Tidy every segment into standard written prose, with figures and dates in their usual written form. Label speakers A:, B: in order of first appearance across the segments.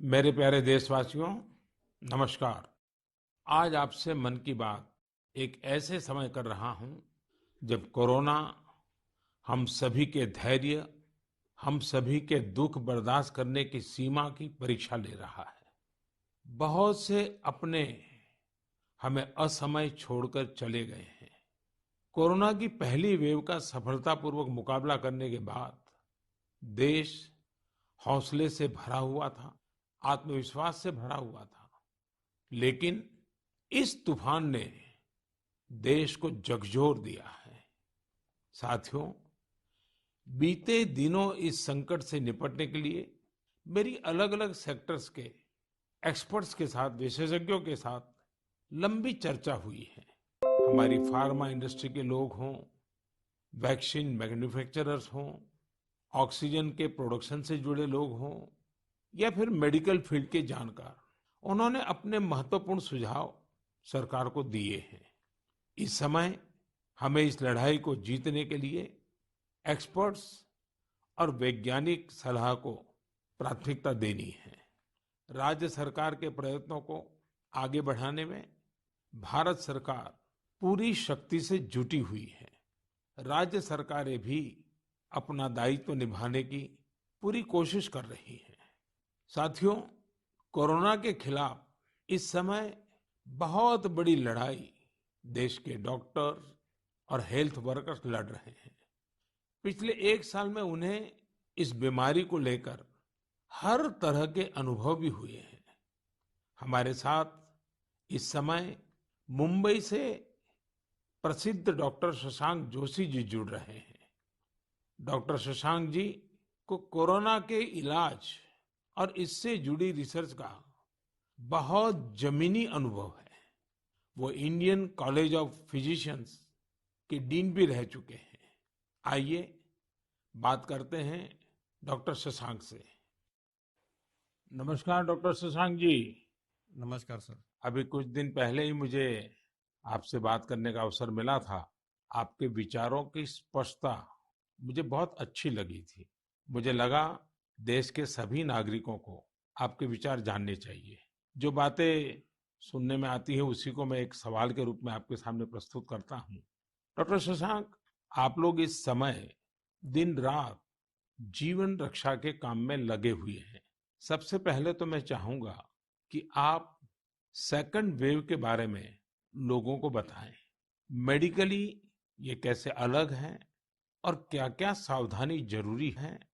A: मेरे प्यारे देशवासियों, नमस्कार। आज आपसे मन की बात एक ऐसे समय कर रहा हूं जब कोरोना हम सभी के धैर्य, हम सभी के दुख बर्दाश्त करने की सीमा की परीक्षा ले रहा है। बहुत से अपने हमें असमय छोड़कर चले गए हैं। कोरोना की पहली वेव का सफलतापूर्वक मुकाबला करने के बाद देश हौसले से भरा हुआ था, आत्मविश्वास से भरा हुआ था। लेकिन इस तूफान ने देश को झकझोर दिया है। साथियों, बीते दिनों इस संकट से निपटने के लिए मेरी अलग-अलग सेक्टर्स के एक्सपर्ट्स के साथ, विशेषज्ञों के साथ लंबी चर्चा हुई है। हमारी फार्मा इंडस्ट्री के लोग हों, वैक्सीन मैन्युफैक्चरर्स हों, ऑक्सीजन के प्रोडक्शन से जुड़े लोग हों या फिर मेडिकल फील्ड के जानकार, उन्होंने अपने महत्वपूर्ण सुझाव सरकार को दिए हैं। इस समय हमें इस लड़ाई को जीतने के लिए एक्सपर्ट्स और वैज्ञानिक सलाह को प्राथमिकता देनी है। राज्य सरकार के प्रयत्नों को आगे बढ़ाने में भारत सरकार पूरी शक्ति से जुटी हुई है। राज्य सरकारें भी अपना दायित्व निभाने की पूरी कोशिश कर रही हैं। साथियों, कोरोना के खिलाफ इस समय बहुत बड़ी लड़ाई देश के डॉक्टर और हेल्थ वर्कर्स लड़ रहे हैं। पिछले एक साल में उन्हें इस बीमारी को लेकर हर तरह के अनुभव भी हुए हैं। हमारे साथ इस समय मुंबई से प्रसिद्ध डॉक्टर शशांक जोशी जी जुड़ रहे हैं। डॉक्टर शशांक जी को कोरोना के इलाज और इससे जुड़ी रिसर्च का बहुत जमीनी अनुभव है। वो इंडियन कॉलेज ऑफ फिजिशियंस के डीन भी रह चुके हैं। आइए बात करते हैं डॉक्टर शशांक से। नमस्कार डॉक्टर शशांक जी।
B: नमस्कार सर।
A: अभी कुछ दिन पहले ही मुझे आपसे बात करने का अवसर मिला था। आपके विचारों की स्पष्टता मुझे बहुत अच्छी लगी थी। मुझे लगा देश के सभी नागरिकों को आपके विचार जानने चाहिए। जो बातें सुनने में आती है उसी को मैं एक सवाल के रूप में आपके सामने प्रस्तुत करता हूँ। डॉक्टर शशांक, आप लोग इस समय दिन रात जीवन रक्षा के काम में लगे हुए हैं। सबसे पहले तो मैं चाहूंगा कि आप सेकंड वेव के बारे में लोगों को बताएं। मेडिकली ये कैसे अलग है और क्या-क्या सावधानी जरूरी है।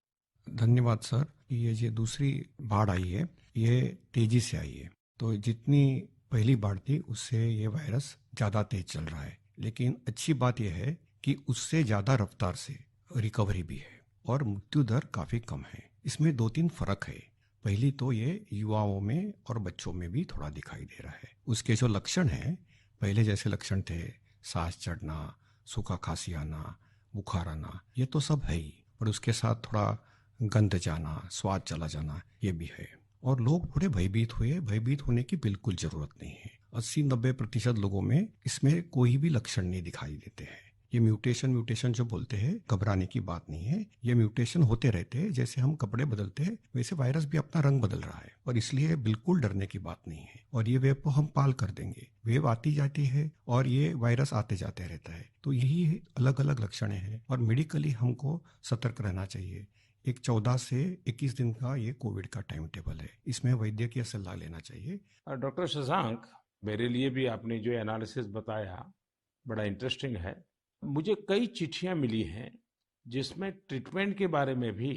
B: धन्यवाद सर। ये दूसरी बाढ़ आई है, ये तेजी से आई है। तो जितनी पहली बाढ़ थी उससे ये वायरस ज़्यादा तेज चल रहा है, लेकिन अच्छी बात यह है कि उससे ज़्यादा रफ्तार से रिकवरी भी है और मृत्यु दर काफ़ी कम है। इसमें दो तीन फर्क है। पहली तो ये युवाओं में और बच्चों में भी थोड़ा दिखाई दे रहा है। उसके जो लक्षण हैं, पहले जैसे लक्षण थे, सांस चढ़ना, सूखा खांसी आना, बुखार आना, ये तो सब है ही, और उसके साथ थोड़ा गंध जाना, स्वाद चला जाना, ये भी है। और लोग थोड़े भयभीत हुए। भयभीत होने की बिल्कुल जरूरत नहीं है। 80-90% लोगों में इसमें कोई भी लक्षण नहीं दिखाई देते हैं। ये म्यूटेशन जो बोलते हैं, घबराने की बात नहीं है। ये म्यूटेशन होते रहते हैं। जैसे हम कपड़े बदलते हैं वैसे वायरस भी अपना रंग बदल रहा है, और इसलिए बिल्कुल डरने की बात नहीं है। और ये वेव को हम पाल कर देंगे। वेव आती जाती है और ये वायरस आते जाते रहता है। तो यही अलग अलग लक्षण हैं और मेडिकली हमको सतर्क रहना चाहिए। एक 14 से 21 दिन का ये कोविड का टाइम टेबल है। इसमें वैद्यकीय सलाह लेना चाहिए।
A: डॉक्टर शशांक, मेरे लिए भी आपने जो एनालिसिस बताया बड़ा इंटरेस्टिंग है। मुझे कई चिट्ठियां मिली हैं जिसमें ट्रीटमेंट के बारे में भी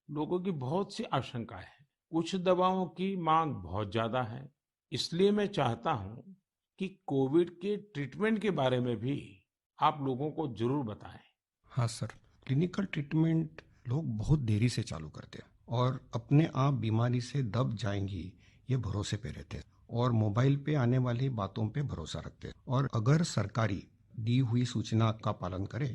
A: लोगों की बहुत सी आशंकाएं हैं। कुछ दवाओं की मांग बहुत ज्यादा है। इसलिए मैं चाहता हूं कि कोविड के ट्रीटमेंट के बारे में भी आप लोगों को जरूर बताएं।
B: हाँ सर, क्लिनिकल ट्रीटमेंट लोग बहुत देरी से चालू करते हैं और अपने आप बीमारी से दब जाएंगी ये भरोसे पे रहते हैं, और मोबाइल पे आने वाली बातों पे भरोसा रखते हैं। और अगर सरकारी दी हुई सूचना का पालन करे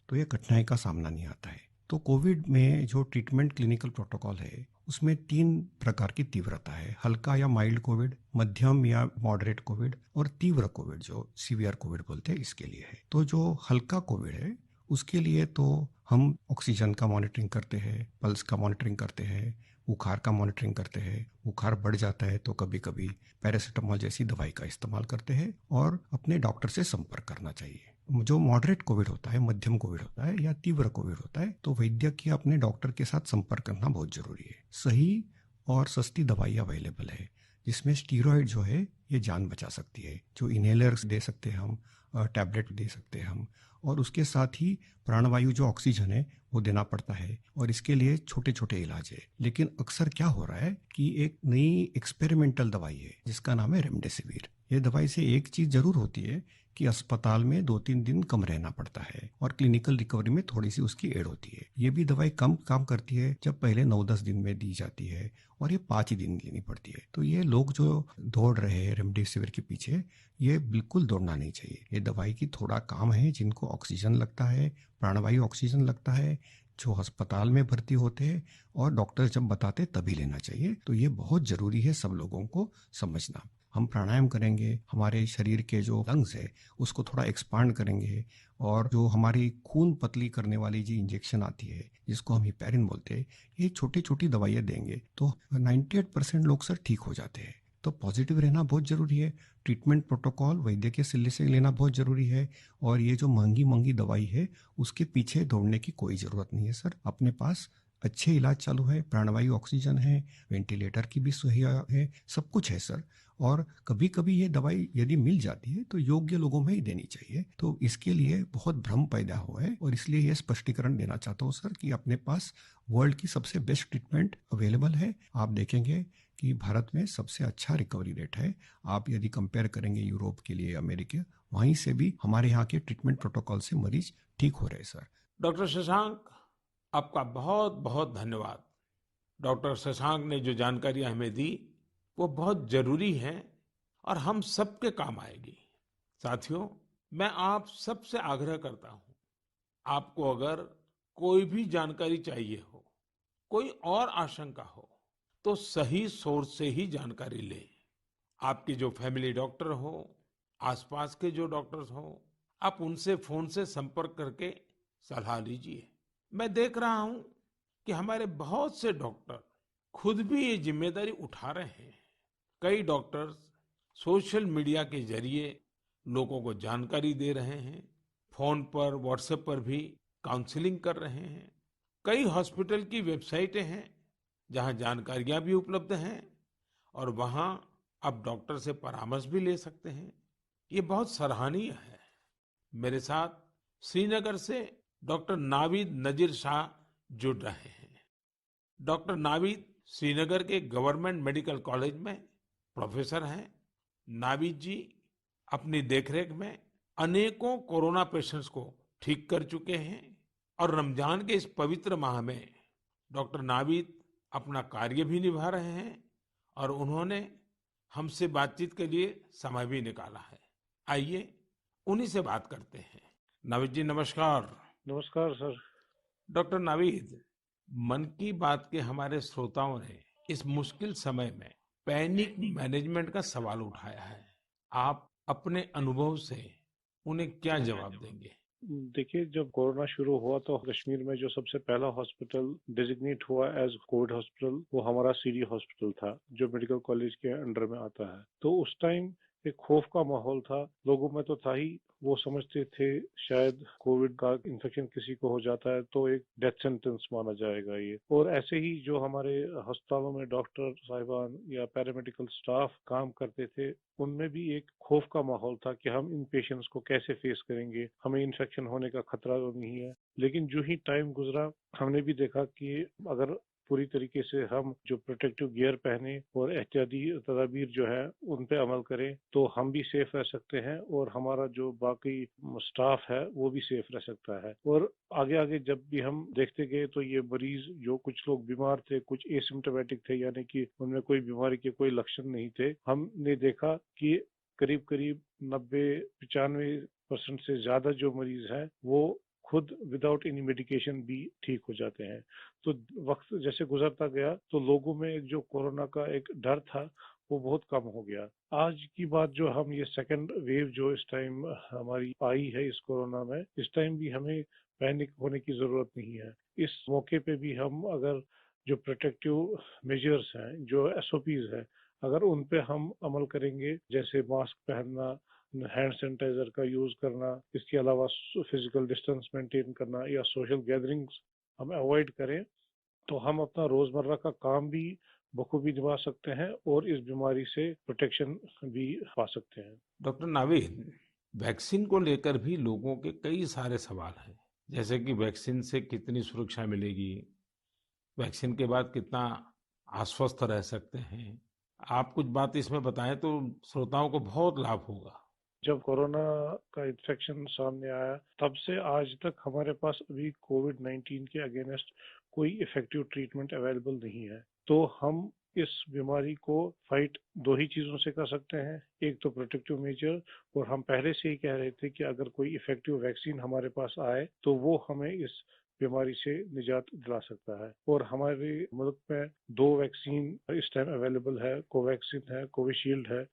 B: तो ये कठिनाई का सामना नहीं आता है। तो कोविड में जो ट्रीटमेंट क्लिनिकल प्रोटोकॉल है उसमें 3 प्रकार की तीव्रता है: हल्का या माइल्ड कोविड, मध्यम या मॉडरेट कोविड, और तीव्र कोविड जो सीवियर कोविड बोलते हैं, इसके लिए है। तो जो हल्का कोविड है उसके लिए तो हम ऑक्सीजन का मॉनिटरिंग करते हैं, पल्स का मॉनिटरिंग करते हैं, बुखार का मॉनिटरिंग करते हैं, बुखार बढ़ जाता है तो कभी कभी पैरासीटामोल जैसी दवाई का इस्तेमाल करते हैं, और अपने डॉक्टर से संपर्क करना चाहिए। जो मॉडरेट कोविड होता है, मध्यम कोविड होता है या तीव्र कोविड होता है, तो वैद्यक या अपने डॉक्टर के साथ संपर्क करना बहुत जरूरी है। सही और सस्ती दवाई अवेलेबल है, जिसमें स्टीरॉयड जो है ये जान बचा सकती है, जो इनहेलर्स दे सकते हैं हम, टैबलेट दे सकते हैं हम, और उसके साथ ही प्राणवायु जो ऑक्सीजन है वो देना पड़ता है, और इसके लिए छोटे छोटे इलाज है। लेकिन अक्सर क्या हो रहा है कि एक नई एक्सपेरिमेंटल दवाई है जिसका नाम है रेमडेसिविर। ये दवाई से एक चीज जरूर होती है कि अस्पताल में 2-3 दिन कम रहना पड़ता है, और क्लिनिकल रिकवरी में थोड़ी सी उसकी एड होती है। ये भी दवाई कम काम करती है जब पहले 9-10 दिन में दी जाती है, और ये 5 ही दिन लेनी पड़ती है। तो ये लोग जो दौड़ रहे हैं रेमडेसिविर के पीछे, ये बिल्कुल दौड़ना नहीं चाहिए। ये दवाई की थोड़ा काम है, जिनको ऑक्सीजन लगता है, प्राणवायु ऑक्सीजन लगता है, जो अस्पताल में भर्ती होते हैं, और डॉक्टर जब बताते तभी लेना चाहिए। तो ये बहुत जरूरी है सब लोगों को समझना। हम प्राणायाम करेंगे, हमारे शरीर के जो लंग्स है उसको थोड़ा एक्सपांड करेंगे, और जो हमारी खून पतली करने वाली जो इंजेक्शन आती है जिसको हम हिपैरिन बोलते हैं, ये छोटी छोटी दवाइयाँ देंगे तो 98% लोग सर ठीक हो जाते हैं। तो पॉजिटिव रहना बहुत जरूरी है। ट्रीटमेंट प्रोटोकॉल वैद्य के सलाह से लेना बहुत जरूरी है, और ये जो महंगी महंगी दवाई है उसके पीछे दौड़ने की कोई जरूरत नहीं है सर। अपने पास अच्छे इलाज चालू है, प्राणवायु ऑक्सीजन है, वेंटिलेटर की भी सुविधा है, सब कुछ है सर। और कभी कभी ये दवाई यदि मिल जाती है तो योग्य लोगों में ही देनी चाहिए। तो इसके लिए बहुत भ्रम पैदा हुआ है, और इसलिए ये स्पष्टीकरण देना चाहता हूँ सर कि अपने पास वर्ल्ड की सबसे बेस्ट ट्रीटमेंट अवेलेबल है। आप देखेंगे कि भारत में सबसे अच्छा रिकवरी रेट है। आप यदि कंपेयर करेंगे यूरोप के लिए, अमेरिका, वहीं से भी हमारे यहाँ के ट्रीटमेंट प्रोटोकॉल से मरीज ठीक हो रहे हैं सर।
A: डॉक्टर शशांक, आपका बहुत बहुत धन्यवाद। डॉक्टर शशांक ने जो जानकारियां हमें दी वो बहुत जरूरी है और हम सबके काम आएगी। साथियों, मैं आप सबसे आग्रह करता हूं, आपको अगर कोई भी जानकारी चाहिए हो, कोई और आशंका हो, तो सही सोर्स से ही जानकारी लें। आपके जो फैमिली डॉक्टर हो, आसपास के जो डॉक्टर्स हो, आप उनसे फोन से संपर्क करके सलाह लीजिए। मैं देख रहा हूं कि हमारे बहुत से डॉक्टर खुद भी ये जिम्मेदारी उठा रहे हैं। कई डॉक्टर्स सोशल मीडिया के जरिए लोगों को जानकारी दे रहे हैं, फोन पर, व्हाट्सएप पर भी काउंसलिंग कर रहे हैं। कई हॉस्पिटल की वेबसाइटें हैं जहां जानकारियां भी उपलब्ध हैं, और वहां आप डॉक्टर से परामर्श भी ले सकते हैं। ये बहुत सराहनीय है। मेरे साथ श्रीनगर से डॉक्टर नावीद नजीर शाह जुड़ रहे हैं। डॉक्टर नावीद श्रीनगर के गवर्नमेंट मेडिकल कॉलेज में प्रोफेसर हैं। नावीद जी अपनी देखरेख में अनेकों कोरोना पेशेंट्स को ठीक कर चुके हैं, और रमजान के इस पवित्र माह में डॉक्टर नावीद अपना कार्य भी निभा रहे हैं, और उन्होंने हमसे बातचीत के लिए समय भी निकाला है। आइए उन्हीं से बात करते हैं। नावीद जी, नमस्कार।
C: नमस्कार सर।
A: डॉक्टर नावीद, मन की बात के हमारे श्रोताओं ने इस मुश्किल समय में पैनिक मैनेजमेंट का सवाल उठाया है। आप अपने अनुभव से उन्हें क्या जवाब देंगे?
C: देखिए, जब कोरोना शुरू हुआ तो कश्मीर में जो सबसे पहला हॉस्पिटल डिजिग्नेट हुआ एज कोविड हॉस्पिटल वो हमारा सीडी हॉस्पिटल था, जो मेडिकल कॉलेज के अंडर में आता है। तो उस टाइम एक खौफ का माहौल था, लोगों में तो था ही। वो समझते थे शायद कोविड का इन्फेक्शन किसी को हो जाता है तो एक डेथ सेंटेंस माना जाएगा ये। और ऐसे ही जो हमारे अस्पतालों में डॉक्टर साहिबान या पैरामेडिकल स्टाफ काम करते थे, उनमें भी एक खौफ का माहौल था कि हम इन पेशेंट्स को कैसे फेस करेंगे, हमें इन्फेक्शन होने का खतरा तो नहीं है। लेकिन जो ही टाइम गुजरा, हमने भी देखा कि अगर पूरी तरीके से हम जो प्रोटेक्टिव गियर पहने और एहतियाती तदाबीर जो है उन पे अमल करें, तो हम भी सेफ रह सकते हैं और हमारा जो बाकी स्टाफ है वो भी सेफ रह सकता है। और आगे आगे जब भी हम देखते गए तो ये मरीज, जो कुछ लोग बीमार थे, कुछ एसिम्प्टोमेटिक थे, यानी कि उनमें कोई बीमारी के कोई लक्षण नहीं थे, हमने देखा कि करीब करीब 90-95% से ज्यादा जो मरीज हैं वो खुद विदाउट एनी मेडिकेशन भी ठीक हो जाते हैं। तो वक्त जैसे गुजरता गया तो लोगों में जो कोरोना का एक डर था वो बहुत कम हो गया। आज की बात जो हम ये सेकंड वेव जो इस टाइम हमारी आई है इस कोरोना में, इस टाइम भी हमें पैनिक होने की जरूरत नहीं है। इस मौके पे भी हम अगर जो प्रोटेक्टिव मेजर्स हैं, जो एसओपीज है, अगर उन पे हम अमल करेंगे, जैसे मास्क पहनना, हैंड सैनिटाइजर का यूज करना, इसके अलावा फिजिकल डिस्टेंस मेंटेन करना या सोशल गैदरिंग्स हम अवॉइड करें, तो हम अपना रोजमर्रा का काम भी बखूबी निभा सकते हैं और इस बीमारी से प्रोटेक्शन भी पा सकते हैं।
A: डॉक्टर नावीद, वैक्सीन को लेकर भी लोगों के कई सारे सवाल हैं, जैसे कि वैक्सीन से कितनी सुरक्षा मिलेगी, वैक्सीन के बाद कितना आश्वस्त रह सकते हैं। आप कुछ बात इसमें बताएं तो श्रोताओं को बहुत लाभ होगा।
C: जब कोरोना का इन्फेक्शन सामने आया, तब से आज तक हमारे पास अभी कोविड-19 के अगेंस्ट कोई इफेक्टिव ट्रीटमेंट अवेलेबल नहीं है। तो हम इस बीमारी को फाइट दो ही चीजों से कर सकते हैं, एक तो प्रोटेक्टिव मेजर, और हम पहले से ही कह रहे थे कि अगर कोई इफेक्टिव वैक्सीन हमारे पास आए तो वो हमें इस बीमारी से निजात दिला सकता है। और हमारे मुल्क में दो वैक्सीन इस टाइम अवेलेबल है, कोवैक्सीन है, कोविशील्ड है,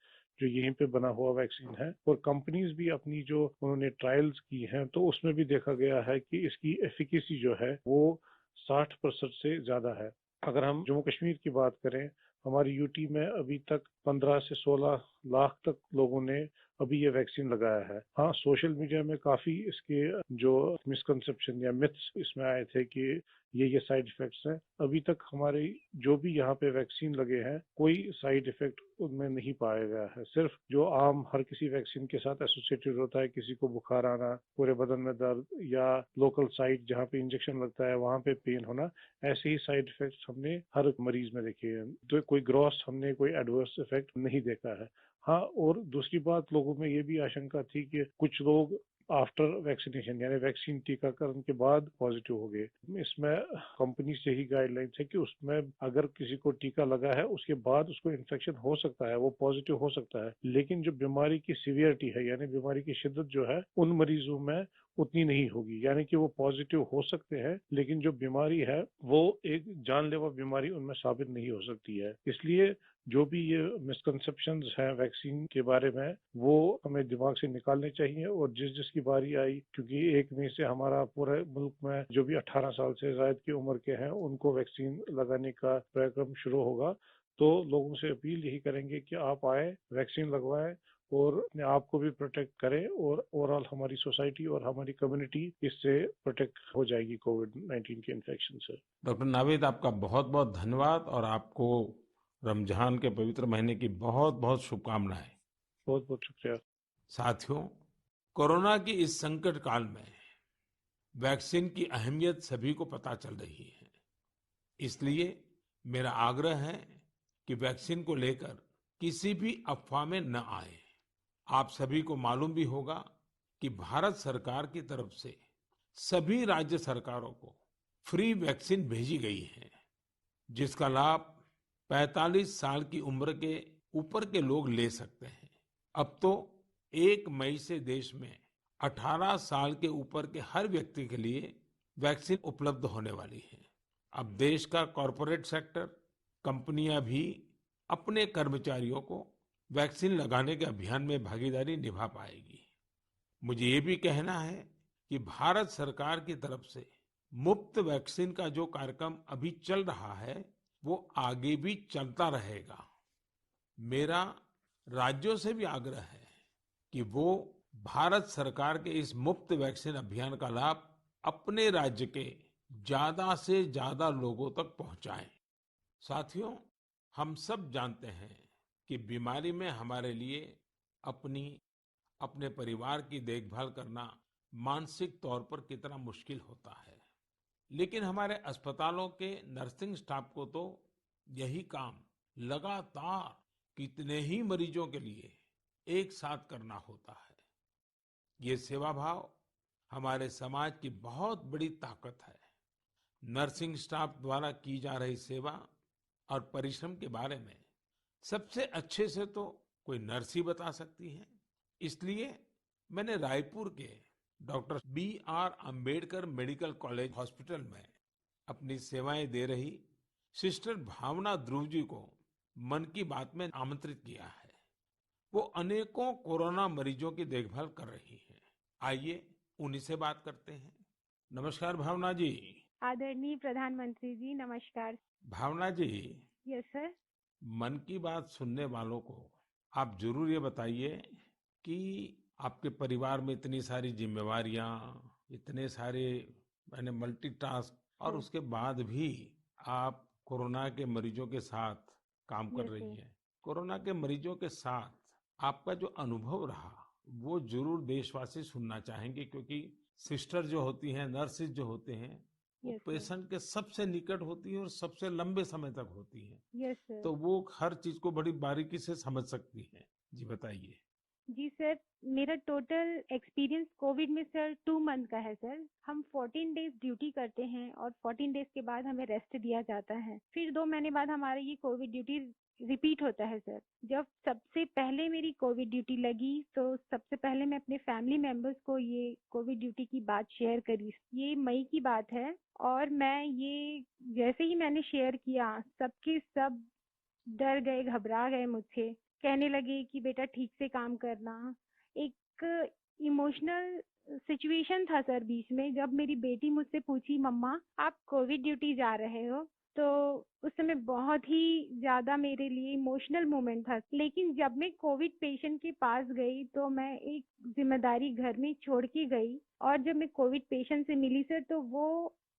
C: जो यहीं पे बना हुआ वैक्सीन है। और कंपनीज भी अपनी जो उन्होंने ट्रायल्स की हैं, तो उसमें भी देखा गया है कि इसकी एफिकेसी जो है वो 60% से ज्यादा है। अगर हम जम्मू कश्मीर की बात करें, हमारी यूटी में अभी तक 15 से 16 लाख तक लोगों ने अभी ये वैक्सीन लगाया है। हाँ, सोशल मीडिया में काफी इसके जो मिसकंसेप्शन या मिथ्स इसमें आए थे कि ये साइड इफेक्ट्स हैं। अभी तक हमारे जो भी यहाँ पे वैक्सीन लगे हैं, कोई साइड इफेक्ट उनमें नहीं पाया गया है। सिर्फ जो आम हर किसी वैक्सीन के साथ एसोसिएटेड होता है, किसी को बुखार आना, पूरे बदन में दर्द, या लोकल साइट जहाँ पे इंजेक्शन लगता है वहाँ पे पेन होना, ऐसे ही साइड इफेक्ट्स हमने हर मरीज में देखे हैं। तो कोई ग्रॉस हमने कोई एडवर्स इफेक्ट नहीं देखा है। हाँ, और दूसरी बात, लोगों में ये भी आशंका थी कि कुछ लोग आफ्टर वैक्सीनेशन यानी वैक्सीन टीकाकरण के बाद पॉजिटिव हो गए। इसमें कंपनी से ही गाइडलाइंस है कि उसमें अगर किसी को टीका लगा है उसके बाद उसको इन्फेक्शन हो सकता है, वो पॉजिटिव हो सकता है, लेकिन जो बीमारी की सीवियरिटी है यानी बीमारी की शिद्दत जो है उन मरीजों में उतनी नहीं होगी। यानी कि वो पॉजिटिव हो सकते हैं, लेकिन जो बीमारी है वो एक जानलेवा बीमारी उनमें साबित नहीं हो सकती है। इसलिए जो भी ये मिसकंसेप्शंस हैं वैक्सीन के बारे में, वो हमें दिमाग से निकालने चाहिए। और जिसकी बारी आई, क्योंकि 1 मई से हमारा पूरे मुल्क में जो भी 18 साल से ज्यादा की उम्र के हैं उनको वैक्सीन लगाने का कार्यक्रम शुरू होगा, तो लोगों से अपील यही करेंगे कि आप आए, वैक्सीन लगवाएं और अपने आप को भी प्रोटेक्ट करें, और ओवरऑल हमारी सोसाइटी और हमारी कम्युनिटी इससे प्रोटेक्ट हो जाएगी कोविड-19 के इन्फेक्शन से।
A: डॉक्टर नावीद, आपका बहुत बहुत धन्यवाद और आपको रमजान के पवित्र महीने की बहुत बहुत शुभकामनाएं।
C: बहुत बहुत शुक्रिया।
A: साथियों, कोरोना की इस संकट काल में वैक्सीन की अहमियत सभी को पता चल रही है। इसलिए मेरा आग्रह है कि वैक्सीन को लेकर किसी भी अफवाह में न आए। आप सभी को मालूम भी होगा कि भारत सरकार की तरफ से सभी राज्य सरकारों को फ्री वैक्सीन भेजी गई है, जिसका लाभ 45 साल की उम्र के ऊपर के लोग ले सकते हैं। अब तो 1 मई से देश में 18 साल के ऊपर के हर व्यक्ति के लिए वैक्सीन उपलब्ध होने वाली है। अब देश का कॉरपोरेट सेक्टर, कंपनियां भी अपने कर्मचारियों को वैक्सीन लगाने के अभियान में भागीदारी निभा पाएगी। मुझे ये भी कहना है कि भारत सरकार की तरफ से मुफ्त वैक्सीन का जो कार्यक्रम अभी चल रहा है, वो आगे भी चलता रहेगा। मेरा राज्यों से भी आग्रह है कि वो भारत सरकार के इस मुफ्त वैक्सीन अभियान का लाभ अपने राज्य के ज्यादा से ज्यादा लोगों तक पहुंचाएं। साथियों, हम सब जानते हैं कि बीमारी में हमारे लिए अपनी, अपने परिवार की देखभाल करना मानसिक तौर पर कितना मुश्किल होता है। लेकिन हमारे अस्पतालों के नर्सिंग स्टाफ को तो यही काम लगातार कितने ही मरीजों के लिए एक साथ करना होता है। ये सेवा भाव हमारे समाज की बहुत बड़ी ताकत है। नर्सिंग स्टाफ द्वारा की जा रही सेवा और परिश्रम के बारे में सबसे अच्छे से तो कोई नर्स ही बता सकती है। इसलिए मैंने रायपुर के doctor B.R. Ambedkar medical college hospital में अपनी सेवाएं दे रही सिस्टर भावना ध्रुव जी को मन की बात में आमंत्रित किया है। वो अनेकों कोरोना मरीजों की देखभाल कर रही हैं। आइए उन्हीं से बात करते हैं। नमस्कार भावना जी।
D: आदरणीय प्रधानमंत्री जी, नमस्कार।
A: भावना जी,
D: यस सर।
A: मन की बात सुनने वालों को आप जरूर ये बताइए कि आपके परिवार में इतनी सारी जिम्मेवारियां, इतने सारे मैंने मल्टीटास्क, और
D: सर।
A: उसके बाद भी आप कोरोना के मरीजों के साथ काम कर
D: यस
A: रही
D: सर।
A: हैं। कोरोना के मरीजों के साथ आपका जो अनुभव रहा वो जरूर देशवासी सुनना चाहेंगे, क्योंकि सिस्टर जो होती हैं, नर्सिस जो होते हैं, वो
D: यस सर।
A: पेशेंट के सबसे निकट होती हैं और सबसे लंबे समय तक होती हैं।
D: Yes sir.
A: तो वो हर चीज को बड़ी बारीकी से समझ सकती हैं। जी बताइए।
D: जी सर, मेरा टोटल एक्सपीरियंस कोविड में सर 2 मंथ का है सर। हम 14 डेज ड्यूटी करते हैं और 14 डेज के बाद हमें रेस्ट दिया जाता है। फिर 2 महीने बाद हमारा ये कोविड ड्यूटी रिपीट होता है सर। जब सबसे पहले मेरी कोविड ड्यूटी लगी तो सबसे पहले मैं अपने फैमिली मेंबर्स को ये कोविड ड्यूटी की बात शेयर करी। ये मई की बात है और मैं ये जैसे ही मैंने शेयर किया, सबके सब डर गए, घबरा गए मुझसे। कहने लगे कि बेटा ठीक से काम करना। एक इमोशनल सिचुएशन था सर बीच में, जब मेरी बेटी मुझसे पूछी, मम्मा आप कोविड ड्यूटी जा रहे हो? तो उस समय बहुत ही ज़्यादा मेरे लिए इमोशनल मोमेंट था। लेकिन जब मैं कोविड पेशेंट के पास गई तो मैं एक जिम्मेदारी घर में छोड़ के गई और जब मैं कोविड पेशेंट से मिली सर तो वो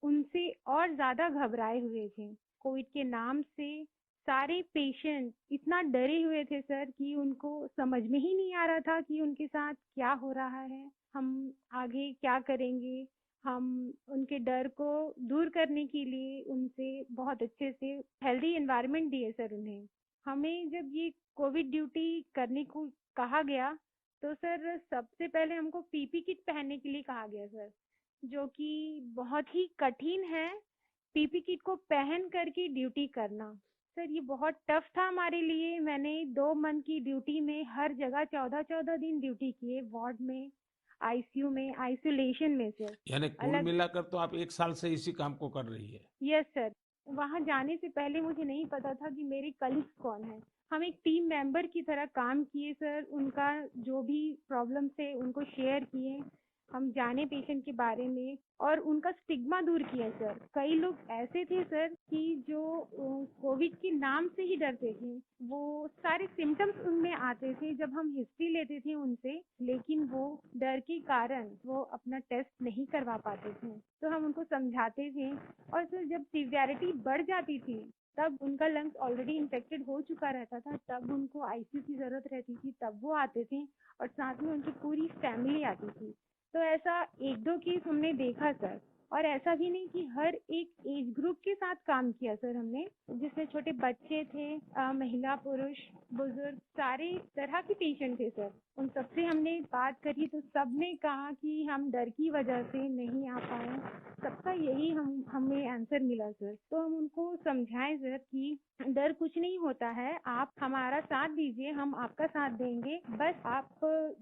D: उनसे और ज़्यादा घबराए हुए थे। कोविड के नाम से सारे पेशेंट इतना डरे हुए थे सर कि उनको समझ में ही नहीं आ रहा था कि उनके साथ क्या हो रहा है, हम आगे क्या करेंगे। हम उनके डर को दूर करने के लिए उनसे बहुत अच्छे से हेल्दी एनवायरनमेंट दिए सर उन्हें। हमें जब ये कोविड ड्यूटी करने को कहा गया तो सर सबसे पहले हमको पीपी किट पहनने के लिए कहा गया सर, जो कि बहुत ही कठिन है। पीपी किट को पहन करके ड्यूटी करना सर, ये बहुत टफ था हमारे लिए। मैंने 2 मंथ की ड्यूटी में हर जगह 14-14 दिन ड्यूटी किए, वार्ड में, आईसीयू में, आइसोलेशन में सर।
A: यानी कुल
D: अलग।
A: मिलाकर तो आप 1 साल से इसी काम को कर रही है।
D: Yes sir. वहाँ जाने से पहले मुझे नहीं पता था कि मेरे कलीग्स कौन है। हम एक टीम मेंबर की तरह काम किए सर, उनका जो भी प्रॉब्लम थे उनको शेयर किए। हम जाने पेशेंट के बारे में और उनका स्टिग्मा दूर किया सर। कई लोग ऐसे थे सर कि जो कोविड के नाम से ही डरते थे। वो सारे सिम्टम्स उनमें आते थे जब हम हिस्ट्री लेते थे उनसे, लेकिन वो डर के कारण वो अपना टेस्ट नहीं करवा पाते थे। तो हम उनको समझाते थे और सर जब सीवियरिटी बढ़ जाती थी तब उनका लंग्स ऑलरेडी इन्फेक्टेड हो चुका रहता था, तब उनको आईसीयू की जरूरत रहती थी, तब वो आते थे और साथ में उनकी पूरी फैमिली आती थी। तो ऐसा 1-2 केस हमने देखा सर। और ऐसा भी नहीं कि हर एक एज ग्रुप के साथ काम किया सर हमने, जिसमें छोटे बच्चे थे, महिला, पुरुष, बुजुर्ग, सारे तरह के पेशेंट थे सर। उन सबसे हमने बात करी तो सबने कहा कि हम डर की वजह से नहीं आ पाए। सबका यही हमें आंसर मिला सर। तो हम उनको समझाएं सर कि डर कुछ नहीं होता है, आप हमारा साथ दीजिए, हम आपका साथ देंगे। बस आप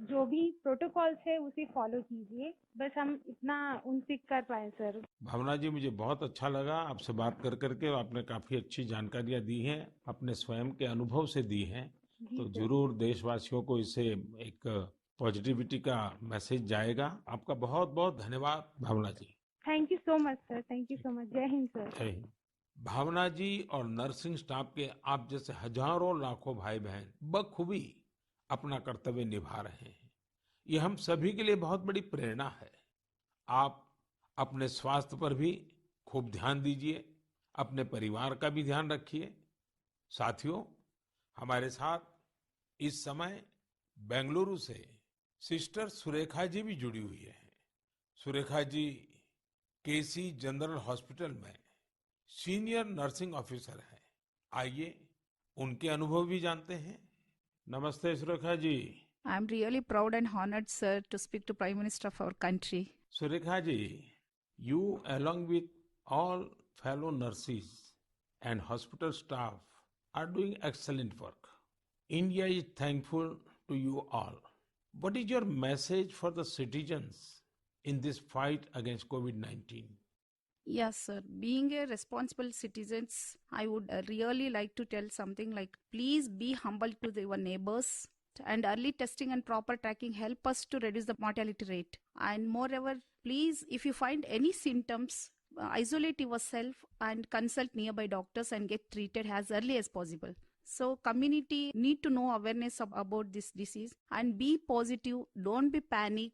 D: जो भी प्रोटोकॉल्स है उसे फॉलो कीजिए। बस हम इतना उनसे कर पाए सर।
A: भावना जी, मुझे बहुत अच्छा लगा आपसे बात कर करके। आपने काफी अच्छी जानकारियां दी हैं, अपने स्वयं के अनुभव से दी हैं।
D: जी
A: तो
D: सर।
A: जरूर देशवासियों को इससे एक पॉजिटिविटी का मैसेज जाएगा। आपका बहुत बहुत धन्यवाद Bhavna ji.
D: Thank you so much sir, thank you so much. जय हिंद सर।
A: जय हिंद। भावना जी और नर्सिंग स्टाफ के आप जैसे हजारों लाखों भाई बहन बखूबी अपना कर्तव्य निभा रहे हैं। ये हम सभी के लिए बहुत बड़ी प्रेरणा है। आप अपने स्वास्थ्य पर भी खूब ध्यान दीजिए, अपने परिवार का भी ध्यान रखिए। साथियों, हमारे साथ इस समय बेंगलुरु से सिस्टर सुरेखा जी भी जुड़ी हुई है। सुरेखा जी केसी जनरल हॉस्पिटल में सीनियर नर्सिंग ऑफिसर है। आइए उनके अनुभव भी जानते हैं। नमस्ते Surekha ji.
E: I'm really proud and honored, sir, to speak to Prime Minister of our country.
A: Surekha ji, you along with all fellow nurses and hospital staff are doing excellent work. India is thankful to you all. What is your message for the citizens in this fight against COVID-19?
E: Yes, sir. Being a responsible citizens, I would really like to tell something like, please be humble to your neighbors, and early testing and proper tracking help us to reduce the mortality rate. And moreover, please, if you find any symptoms, isolate yourself and consult nearby doctors and get treated as early as possible. So community need to know awareness about this disease and be positive, don't be panic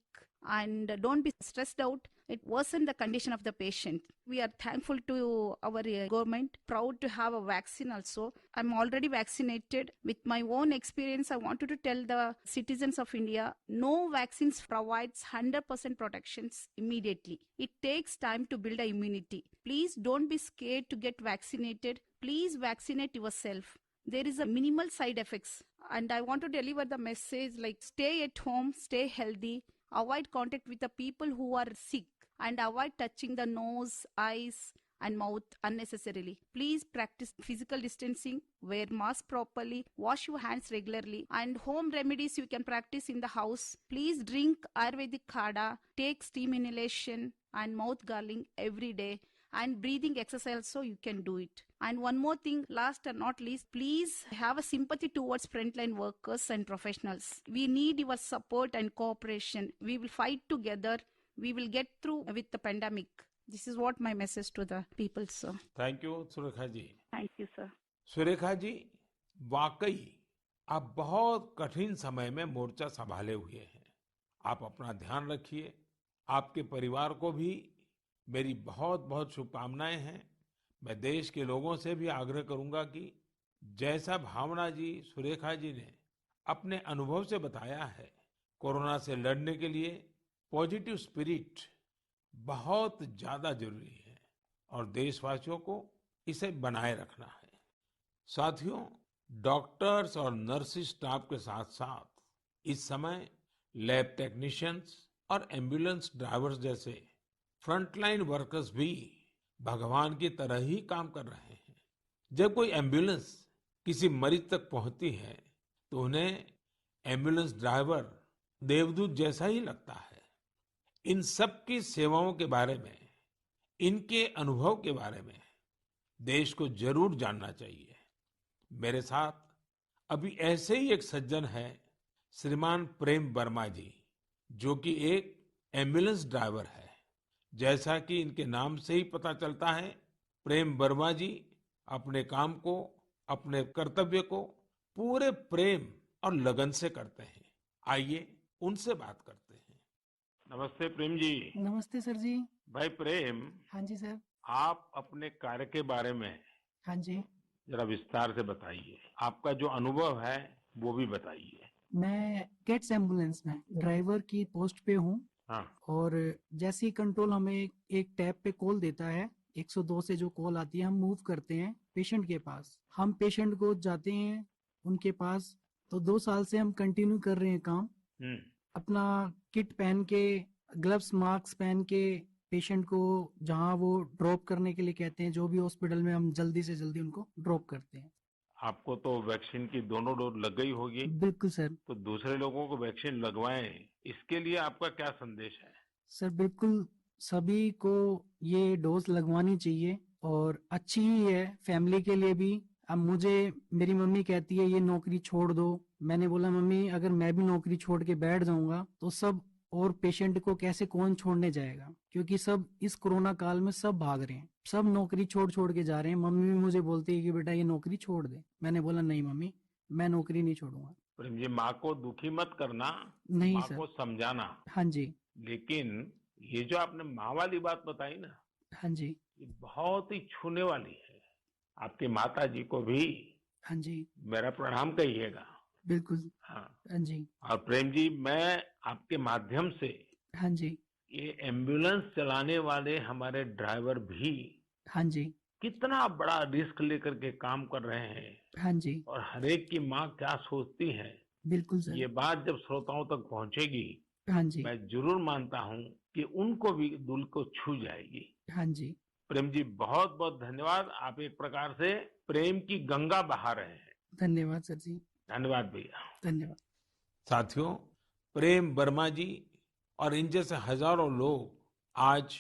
E: and don't be stressed out. It wasn't the condition of the patient. We are thankful to our government, proud to have a vaccine also. I'm already vaccinated. With my own experience, I wanted to tell the citizens of India, no vaccines provides 100% protections immediately. It takes time to build a immunity. Please don't be scared to get vaccinated. Please vaccinate yourself. There is a minimal side effects. And I want to deliver the message like stay at home, stay healthy, avoid contact with the people who are sick, and avoid touching the nose, eyes, and mouth unnecessarily. Please practice physical distancing, wear mask properly, wash your hands regularly, and home remedies you can practice in the house. Please drink Ayurvedic Khada, take steam inhalation and mouth gargling every day, and breathing exercise so you can do it. And one more thing, last and not least, please have a sympathy towards frontline workers and professionals. We need your support and cooperation. We will fight together. We will get through with the pandemic. This is what my message to the people, sir.
A: Thank you Surekha ji.
E: Thank you, sir.
A: Surekha ji, वाकई आप बहुत कठिन समय में मोर्चा संभाले हुए हैं। आप अपना ध्यान रखिए। आपके परिवार को भी मेरी बहुत बहुत शुभकामनाएं हैं। मैं देश के लोगों से भी आग्रह करूंगा कि जैसा भावना जी, सुरेखा जी ने अपने अनुभव से बताया है, कोरोना से लड़ने के लिए पॉजिटिव स्पिरिट बहुत ज्यादा जरूरी है और देशवासियों को इसे बनाए रखना है। साथियों, डॉक्टर्स और नर्सिंग स्टाफ के साथ साथ इस समय लैब टेक्नीशियंस और एम्बुलेंस ड्राइवर्स जैसे फ्रंटलाइन वर्कर्स भी भगवान की तरह ही काम कर रहे हैं। जब कोई एम्बुलेंस किसी मरीज तक पहुंचती है तो उन्हें एम्बुलेंस ड्राइवर देवदूत जैसा ही लगता है। इन सब की सेवाओं के बारे में, इनके अनुभव के बारे में देश को जरूर जानना चाहिए। मेरे साथ अभी ऐसे ही एक सज्जन है, श्रीमान प्रेम वर्मा जी, जो कि एक एम्बुलेंस ड्राइवर है। जैसा कि इनके नाम से ही पता चलता है, प्रेम वर्मा जी अपने काम को, अपने कर्तव्य को पूरे प्रेम और लगन से करते हैं। आइए उनसे बात करते हैं। नमस्ते प्रेम जी।
F: नमस्ते सर जी।
A: भाई प्रेम,
F: हाँ जी सर।
A: आप अपने कार्य के बारे में
F: हाँ जी।
A: जरा विस्तार से बताइए। आपका जो अनुभव है वो भी बताइए।
F: मैं गेट्स एम्बुलेंस में ड्राइवर की पोस्ट पे हूँ।
A: हाँ।
F: और जैसे ही कंट्रोल हमें एक टैब पे कॉल देता है, 102 से जो कॉल आती है, हम मूव करते हैं पेशेंट के पास। हम पेशेंट को जाते हैं उनके पास। तो 2 साल से हम कंटिन्यू कर रहे हैं काम। अपना किट पहन के, ग्लव्स, मास्क पहन के पेशेंट को जहाँ वो ड्रॉप करने के लिए कहते हैं, जो भी हॉस्पिटल में, हम जल्दी से जल्दी उनको ड्रॉप करते हैं।
A: आपको तो वैक्सीन की दोनों डोज लग गई होगी।
F: बिल्कुल सर।
A: तो दूसरे लोगों को वैक्सीन लगवाएं, इसके लिए आपका क्या संदेश है?
F: सर बिल्कुल, सभी को ये डोज लगवानी चाहिए और अच्छी ही है फैमिली के लिए भी। अब मुझे मेरी मम्मी कहती है ये नौकरी छोड़ दो। मैंने बोला मम्मी, अगर मैं भी नौकरी छोड़ के बैठ जाऊंगा तो सब और पेशेंट को कैसे कौन छोड़ने जाएगा, क्योंकि सब इस कोरोना काल में सब भाग रहे हैं, सब नौकरी छोड़ छोड़ के जा रहे हैं। मम्मी भी मुझे बोलती है कि बेटा ये नौकरी छोड़ दे। मैंने बोला नहीं मम्मी, मैं नौकरी नहीं छोड़ूंगा।
A: प्रेम जी, माँ को दुखी मत करना,
F: नहीं
A: माँ
F: सर।
A: को समझाना।
F: हाँ जी।
A: लेकिन ये जो आपने माँ वाली बात बताई ना,
F: हाँ जी।
A: ये बहुत ही छूने वाली है। आपकी माता जी को भी
F: हाँ जी।
A: मेरा प्रणाम कहिएगा।
F: बिल्कुल।
A: हाँ।
F: हाँ जी।
A: और प्रेम जी, मैं आपके माध्यम से
F: हाँ जी।
A: ये एम्बुलेंस चलाने वाले हमारे ड्राइवर भी
F: हाँ जी।
A: कितना बड़ा रिस्क लेकर के काम कर रहे हैं
F: हाँ जी।
A: और हरेक की माँ क्या सोचती है,
F: बिल्कुल सर।
A: ये बात जब श्रोताओं तक पहुंचेगी,
F: हाँ जी।
A: मैं जरूर मानता हूँ कि उनको भी दिल को छू जाएगी।
F: हाँ जी।
A: प्रेम जी, बहुत बहुत धन्यवाद। आप एक प्रकार से प्रेम की गंगा बहा रहे हैं।
F: धन्यवाद सर जी।
A: धन्यवाद भैया।
F: धन्यवाद।
A: साथियों, प्रेम वर्मा जी और इन जैसे हजारों लोग आज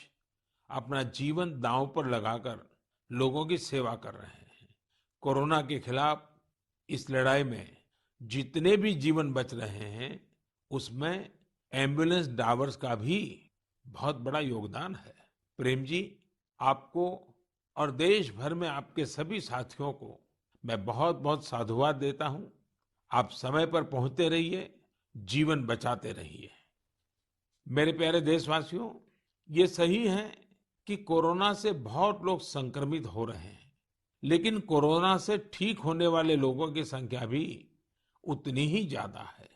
A: अपना जीवन दांव पर लगाकर लोगों की सेवा कर रहे हैं। कोरोना के खिलाफ इस लड़ाई में जितने भी जीवन बच रहे हैं, उसमें एम्बुलेंस ड्राइवर्स का भी बहुत बड़ा योगदान है। प्रेम जी, आपको और देश भर में आपके सभी साथियों को मैं बहुत बहुत साधुवाद देता हूं। आप समय पर पहुंचते रहिए, जीवन बचाते रहिए। मेरे प्यारे देशवासियों, ये सही है कि कोरोना से बहुत लोग संक्रमित हो रहे हैं, लेकिन कोरोना से ठीक होने वाले लोगों की संख्या भी उतनी ही ज्यादा है।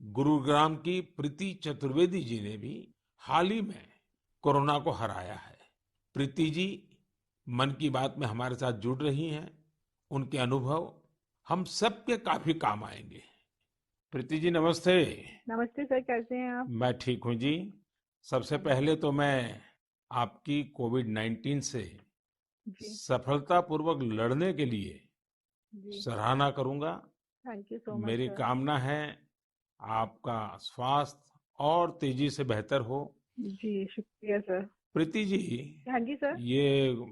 A: गुरुग्राम की प्रीति चतुर्वेदी जी ने भी हाल ही में कोरोना को हराया है। प्रीति जी मन की बात में हमारे साथ जुड़ रही हैं। उनके अनुभव हम सबके काफी काम आएंगे। प्रीति जी नमस्ते।
D: नमस्ते सर, कैसे हैं आप?
A: मैं ठीक हूँ जी। सबसे
D: हाँ
A: पहले तो मैं आपकी कोविड-19 से
D: जी।
A: सफलतापूर्वक लड़ने के लिए
D: जी।
A: सराहना करूंगा।
D: थैंक यू सो मच
A: मेरी
D: सर।
A: कामना है आपका स्वास्थ्य और तेजी से बेहतर हो।
D: जी, शुक्रिया सर।
A: प्रीति जी,
D: हाँ जी सर।
A: ये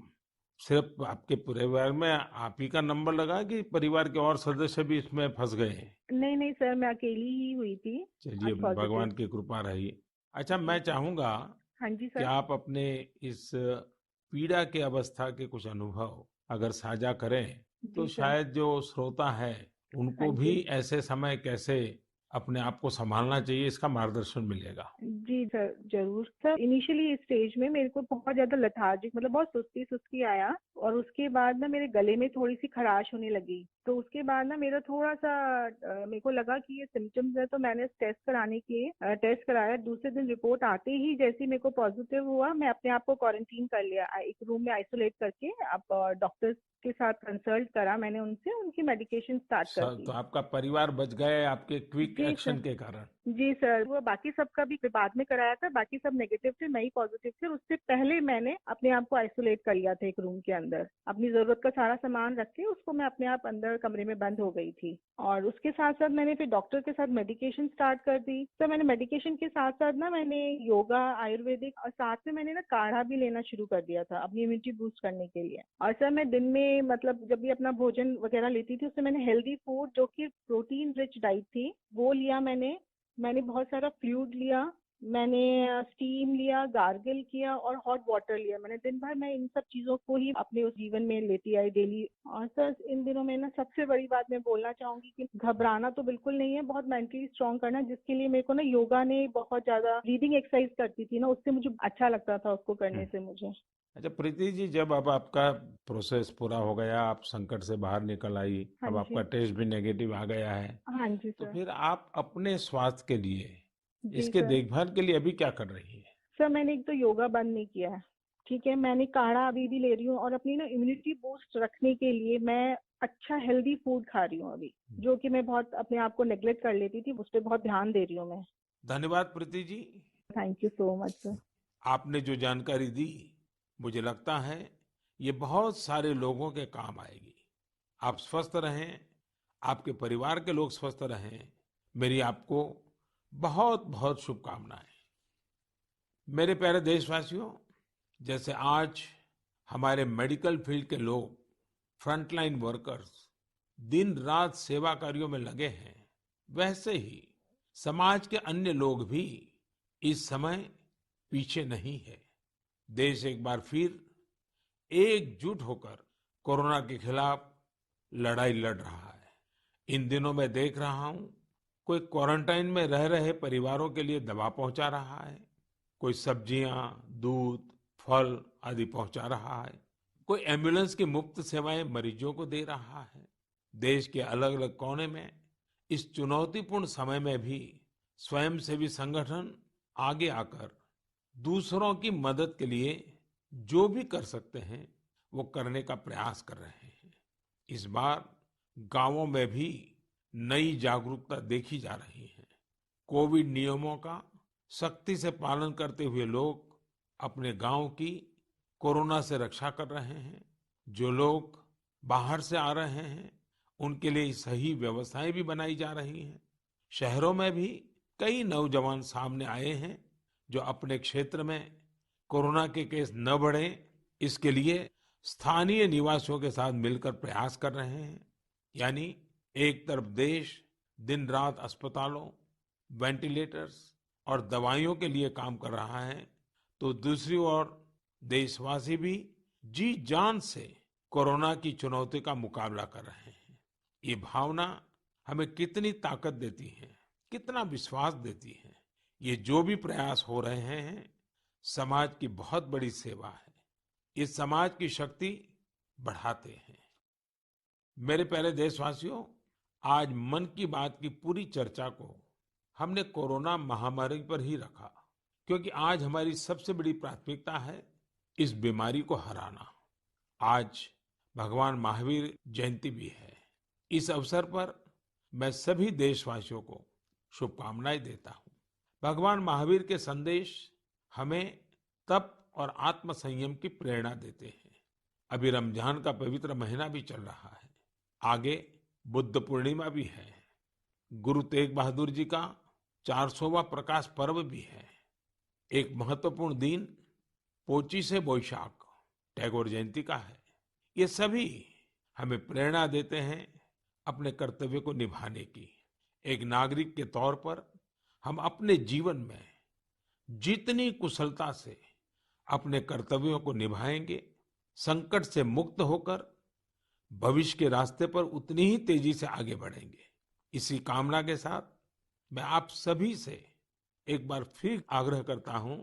A: सिर्फ आपके परिवार में आप ही का नंबर लगा कि परिवार के और सदस्य भी इसमें फंस गए हैं?
D: नहीं नहीं सर, मैं अकेली ही हुई थी
A: चलिए,
D: आज पॉजिटिव।
A: भगवान की कृपा रही। अच्छा,
D: जी
A: मैं
D: सर।
A: चाहूंगा
D: हाँ जी
A: कि
D: सर।
A: आप अपने इस पीड़ा के अवस्था के कुछ अनुभव अगर साझा करें, तो
D: जी सर।
A: शायद जो श्रोता है
D: हाँ
A: उनको भी
D: जी।
A: ऐसे समय कैसे अपने आप को संभालना चाहिए, इसका मार्गदर्शन मिलेगा।
D: जी सर, ज़रूर। सर इनिशियली इस स्टेज में मेरे को बहुत ज़्यादा लेथार्जिक मतलब बहुत सुस्ती-सुस्ती आया और उसके बाद ना मेरे गले में थोड़ी-सी खराश होने लगी। तो उसके बाद ना मेरा थोड़ा-सा मेरे को लगा कि ये सिम्पटम्स है, तो मैंने टेस्ट कराने के टेस्ट कराया। दूसरे दिन रिपोर्ट आते ही जैसे ही मेरे को पॉजिटिव हुआ, मैं अपने आप को क्वारंटीन कर लिया। एक रूम में आइसोलेट करके अब डॉक्टर्स के साथ कंसल्ट करा मैंने उनसे, उनकी मेडिकेशन स्टार्ट कर
A: तो
D: दी।
A: आपका परिवार बच गए आपके क्विक
D: जी सर।
A: एक्शन के कारण।
D: जी सर, वो बाकी सबका भी बाद में कराया था, बाकी सब नेगेटिव थे, मैं ही पॉजिटिव थी और उससे पहले मैंने अपने आप को आइसोलेट कर लिया था एक रूम के अंदर। अपनी जरूरत का सारा सामान रख के उसको मैं अपने आप अंदर कमरे में बंद हो गई थी। और उसके साथ साथ मैंने फिर डॉक्टर के साथ मेडिकेशन स्टार्ट कर दी। तो मैंने मेडिकेशन के साथ साथ ना मैंने योगा, आयुर्वेदिक और साथ में मैंने ना काढ़ा भी लेना शुरू कर दिया था अपनी इम्यूनिटी बूस्ट करने के लिए। और सर मैं दिन में मतलब जब भी अपना भोजन वगैरह लेती थी उससे मैंने हेल्दी फूड जो कि प्रोटीन रिच डाइट थी वो लिया। मैंने बहुत सारा फ्लूइड लिया, मैंने स्टीम लिया, गार्गल किया और हॉट वाटर लिया। मैंने दिन भर मैं इन सब चीज़ों को ही अपने उस जीवन में लेती आई डेली। और सर इन दिनों में ना सबसे बड़ी बात मैं बोलना चाहूंगी कि घबराना तो बिल्कुल नहीं है, बहुत मेंटली स्ट्रांग करना, जिसके लिए मेरे को ना योगा ने बहुत ज्यादा, ब्रीदिंग एक्सरसाइज करती थी ना उससे मुझे अच्छा लगता था उसको करने से मुझे।
A: अच्छा प्रीति जी, जब अब आपका प्रोसेस पूरा हो गया, आप संकट से बाहर निकल आई,
D: हाँ
A: अब आपका
D: जी।
A: टेस्ट भी नेगेटिव आ गया है,
D: हाँ जी
A: तो
D: सर।
A: फिर आप अपने स्वास्थ्य के लिए,
D: जी
A: इसके
D: सर।
A: देखभाल के लिए अभी क्या कर रही है?
D: सर मैंने एक तो योगा बंद नहीं किया है, ठीक है। मैंने काढ़ा अभी भी ले रही हूँ और अपनी ना इम्यूनिटी बूस्ट रखने के लिए मैं अच्छा हेल्दी फूड खा रही हूँ अभी, जो कि मैं बहुत अपने आप को नेग्लेक्ट कर लेती थी, उस पर बहुत ध्यान दे रही हूँ मैं।
A: धन्यवाद Preeti ji.
D: Thank you so much sir.
A: आपने जो जानकारी दी, मुझे लगता है ये बहुत सारे लोगों के काम आएगी। आप स्वस्थ रहें, आपके परिवार के लोग स्वस्थ रहें, मेरी आपको बहुत बहुत शुभकामनाएं। मेरे प्यारे देशवासियों, जैसे आज हमारे मेडिकल फील्ड के लोग, फ्रंटलाइन वर्कर्स, दिन रात सेवा कार्यों में लगे हैं, वैसे ही समाज के अन्य लोग भी इस समय पीछे नहीं है। देश एक बार फिर एकजुट होकर कोरोना के खिलाफ लड़ाई लड़ रहा है। इन दिनों मैं देख रहा हूं, कोई क्वारंटाइन में रह रहे परिवारों के लिए दवा पहुंचा रहा है, कोई सब्जियां, दूध, फल आदि पहुंचा रहा है, कोई एम्बुलेंस की मुफ्त सेवाएं मरीजों को दे रहा है। देश के अलग अलग कोने में इस चुनौतीपूर्ण समय में भी स्वयंसेवी संगठन आगे आकर दूसरों की मदद के लिए जो भी कर सकते हैं वो करने का प्रयास कर रहे हैं। इस बार गांवों में भी नई जागरूकता देखी जा रही है। कोविड नियमों का सख्ती से पालन करते हुए लोग अपने गांव की कोरोना से रक्षा कर रहे हैं। जो लोग बाहर से आ रहे हैं उनके लिए सही व्यवस्थाएं भी बनाई जा रही हैं। शहरों में भी कई नौजवान सामने आए हैं जो अपने क्षेत्र में कोरोना के केस न बढ़े, इसके लिए स्थानीय निवासियों के साथ मिलकर प्रयास कर रहे हैं। यानी एक तरफ देश दिन रात अस्पतालों, वेंटिलेटर्स और दवाइयों के लिए काम कर रहा है, तो दूसरी ओर देशवासी भी जी जान से कोरोना की चुनौती का मुकाबला कर रहे हैं। ये भावना हमें कितनी ताकत देती है, कितना विश्वास देती है। ये जो भी प्रयास हो रहे हैं, समाज की बहुत बड़ी सेवा है। ये समाज की शक्ति बढ़ाते हैं। मेरे प्यारे देशवासियों, आज मन की बात की पूरी चर्चा को हमने कोरोना महामारी पर ही रखा, क्योंकि आज हमारी सबसे बड़ी प्राथमिकता है इस बीमारी को हराना। आज भगवान महावीर जयंती भी है। इस अवसर पर मैं सभी देशवासियों को शुभकामनाएं देता हूँ। भगवान महावीर के संदेश हमें तप और आत्म संयम की प्रेरणा देते हैं। अभी रमजान का पवित्र महीना भी चल रहा है। आगे बुद्ध पूर्णिमा भी है। गुरु तेग बहादुर जी का 400वां प्रकाश पर्व भी है। एक महत्वपूर्ण दिन पोचिशे बोईशाख टैगोर जयंती का है। ये सभी हमें प्रेरणा देते हैं अपने कर्तव्य को निभाने की। एक नागरिक के तौर पर हम अपने जीवन में जितनी कुशलता से अपने कर्तव्यों को निभाएंगे, संकट से मुक्त होकर भविष्य के रास्ते पर उतनी ही तेजी से आगे बढ़ेंगे। इसी कामना के साथ मैं आप सभी से एक बार फिर आग्रह करता हूं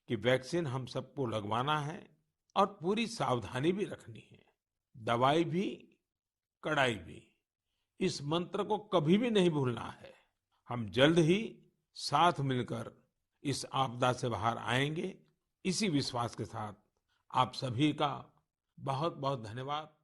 A: कि वैक्सीन हम सबको लगवाना है और पूरी सावधानी भी रखनी है। दवाई भी, कड़ाई भी, इस मंत्र को कभी भी नहीं भूलना है। हम जल्द ही साथ मिलकर इस आपदा से बाहर आएंगे। इसी विश्वास के साथ आप सभी का बहुत बहुत धन्यवाद।